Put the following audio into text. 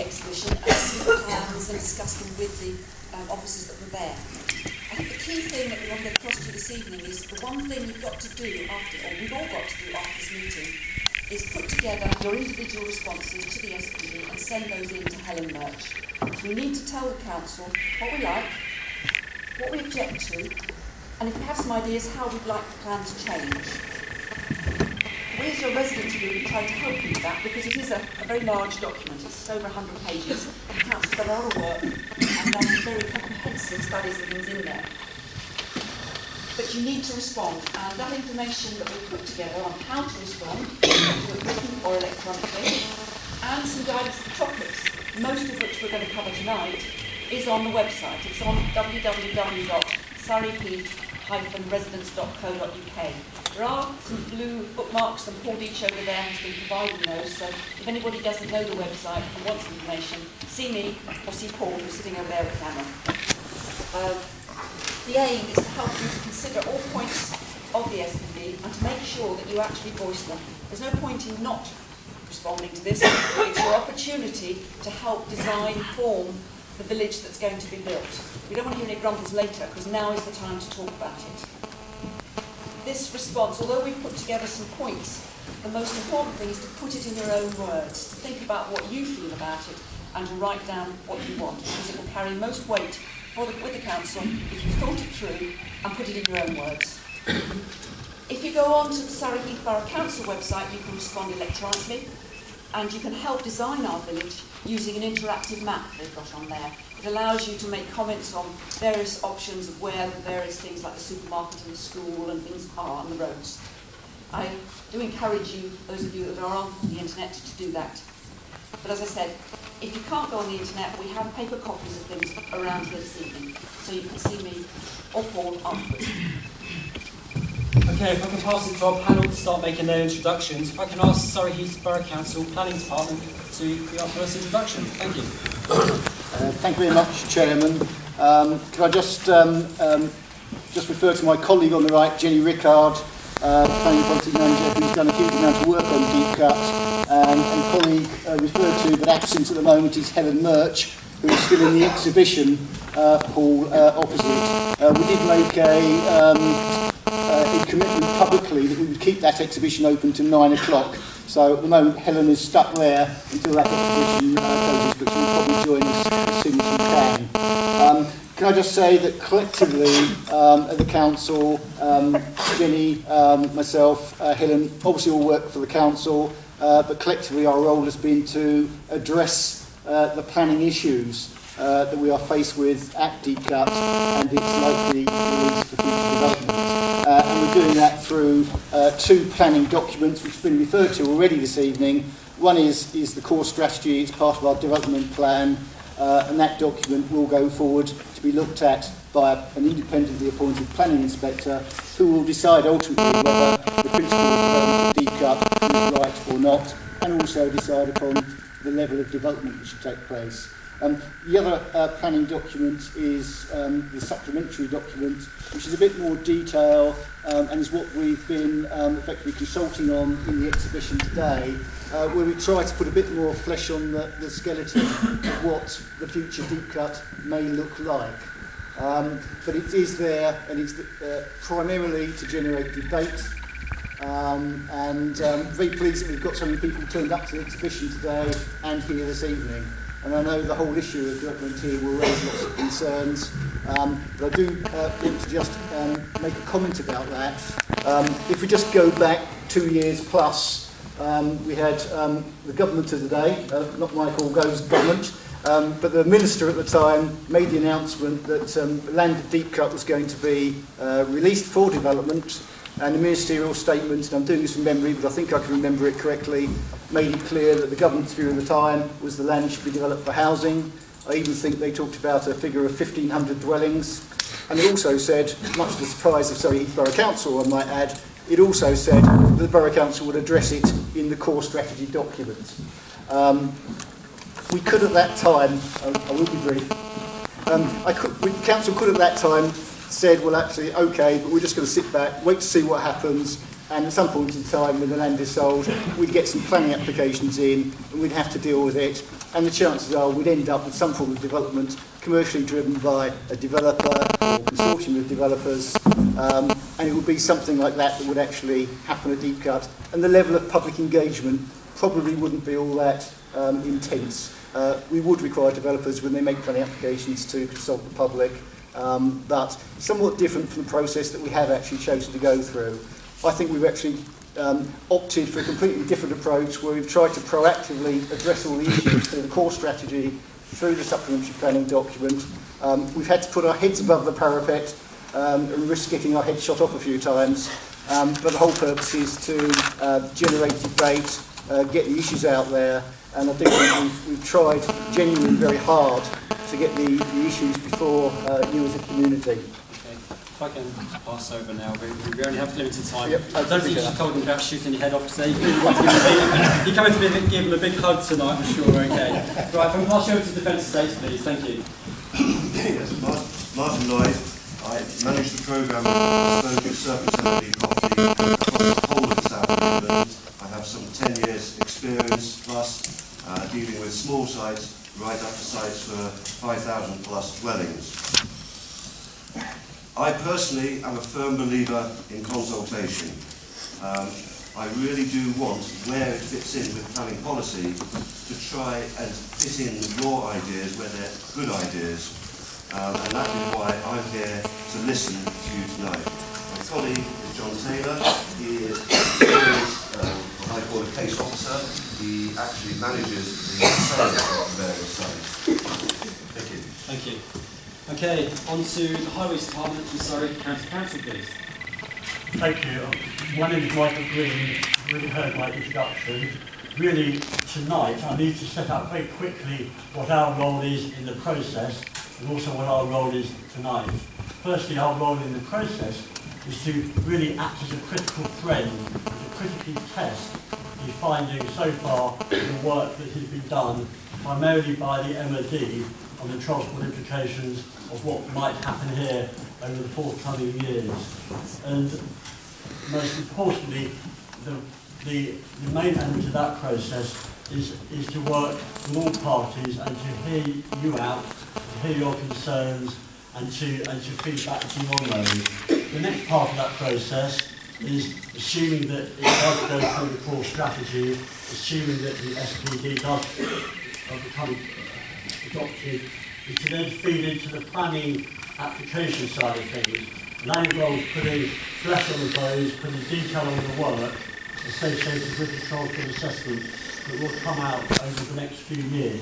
exhibition and see the plans and discuss them with the officers that were there. I think the key thing that we want to get across to you this evening is the one thing you've got to do after, or we've all got to do after this meeting, is put together your individual responses to the SPD and send those in to Helen Murch. We need to tell the council what we like, what we object to, and if we have some ideas how we'd like the plan to change. We as your residents group have tried to help you with that because it is a very large document. It's over 100 pages. The council's done a lot of work and done some very comprehensive studies of things in there. But you need to respond, and that information that we've put together on how to respond, written or electronically, and some guidance topics, most of which we're going to cover tonight, is on the website. It's on www.surreyheath-residents.co.uk. There are some blue bookmarks, and Paul Deach over there has been providing those, so if anybody doesn't know the website and wants information, see me or see Paul, who's sitting over there with the camera. The aim is to help you to consider all points of the SPD and to make sure that you actually voice them. There's no point in not responding to this. It's your opportunity to help design, form the village that's going to be built. We don't want to hear any grumbles later, because now is the time to talk about it. This response, although we've put together some points, the most important thing is to put it in your own words, to think about what you feel about it and to write down what you want, because it will carry most weight with the council if you thought it through and put it in your own words. If you go on to the Surrey Heath Borough Council website, you can respond electronically, and you can help design our village using an interactive map they've got on there. It allows you to make comments on various options of where the various things like the supermarket and the school and things are on the roads. I do encourage you, those of you that are on the internet, to do that. But as I said, if you can't go on the internet, we have paper copies of things around here this evening, so you can see me or Paul afterwards. Okay, if I can pass it to our panel to start making their introductions. If I can ask the Surrey Heath Borough Council Planning Department to be our first introduction. Thank you. Thank you very much, Chairman. Could I just refer to my colleague on the right, Jenny Rickard, Planning Policy Manager, who's done a huge amount of work on Deepcut, and colleague referred to, but absent at the moment, is Helen Murch, who is still in the exhibition hall opposite. We did make a commitment publicly that we would keep that exhibition open till 9 o'clock. So at the moment, Helen is stuck there until that exhibition closes, but she'll probably join us as soon as she can. Can I just say that collectively at the council, Jenny, myself, Helen, obviously all work for the council, but collectively our role has been to address the planning issues that we are faced with at Deepcut and its likely release for future development. And we're doing that through two planning documents which have been referred to already this evening. One is the core strategy, it's part of our development plan, and that document will go forward to be looked at by an independently appointed planning inspector who will decide ultimately whether the principle of development of Deepcut is right or not, and also decide upon the level of development that should take place. The other planning document is the supplementary document, which is a bit more detail and is what we've been effectively consulting on in the exhibition today, where we try to put a bit more flesh on the skeleton of what the future Deepcut may look like. But it is there, and it's primarily to generate debate. Very pleased that we've got so many people turned up to the exhibition today and here this evening. And I know the whole issue of development here will raise lots of concerns, but I do want to just make a comment about that. If we just go back 2 years plus, we had the government of the day, not Michael Gove's government, but the minister at the time made the announcement that land at Deepcut was going to be released for development, and the ministerial statement, and I'm doing this from memory, but I think I can remember it correctly, made it clear that the government's view at the time was the land should be developed for housing. I even think they talked about a figure of 1,500 dwellings. And it also said, much to the surprise of Surrey Heath Borough Council, I might add, it also said that the Borough Council would address it in the core strategy document. We could at that time, I will be brief, the Council could at that time said, well actually, okay, but we're just going to sit back, wait to see what happens, and at some point in time when the land is sold, we'd get some planning applications in, and we'd have to deal with it, and the chances are we'd end up with some form of development commercially driven by a developer or consortium of developers, and it would be something like that that would actually happen at Deepcut, and the level of public engagement probably wouldn't be all that intense. We would require developers when they make planning applications to consult the public, but somewhat different from the process that we have actually chosen to go through. I think we've actually opted for a completely different approach where we've tried to proactively address all the issues through the core strategy, through the supplementary planning document. We've had to put our heads above the parapet and risk getting our heads shot off a few times, but the whole purpose is to generate debate, get the issues out there, and I think we've tried genuinely very hard to get the issues before you as a community. If I can pass over now, we only have limited time. Yep, I don't think you told him about shooting your head off today. You're coming to give him a big hug tonight, I'm sure, okay. Right, if I can pass you over to Defence Estates, please, thank you. Yes, Martin Lloyd. I manage the programme of bespoke surface energy property across the whole of the South of England. I have some 10 years experience plus dealing with small sites right up to sites for 5,000 plus dwellings. I personally am a firm believer in consultation. I really do want, where it fits in with planning policy, to try and fit in your ideas where they're good ideas. And that is why I'm here to listen to you tonight. My colleague is John Taylor. He is what I call a case officer. He actually manages the sales of the various sites. Thank you. Thank you. Okay, on to the Highways Department from Surrey County Council, please. Thank you. My name is Michael Green. You really heard my introduction. Really, tonight I need to set out very quickly what our role is in the process and also what our role is tonight. Firstly, our role in the process is to really act as a critical friend, to critically test the findings so far in the work that has been done primarily by the MOD on the transport implications of what might happen here over the forthcoming years. And most importantly, the main element of that process is to work with all parties and to hear you out, to hear your concerns and to feed back to you on those. The next part of that process is assuming that it does go through the core strategy, assuming that the SPD does become adopted, is to then feed into the planning application side of things. And that involves putting flesh on the bones, putting detail on the work associated with the transport assessment that will come out over the next few years.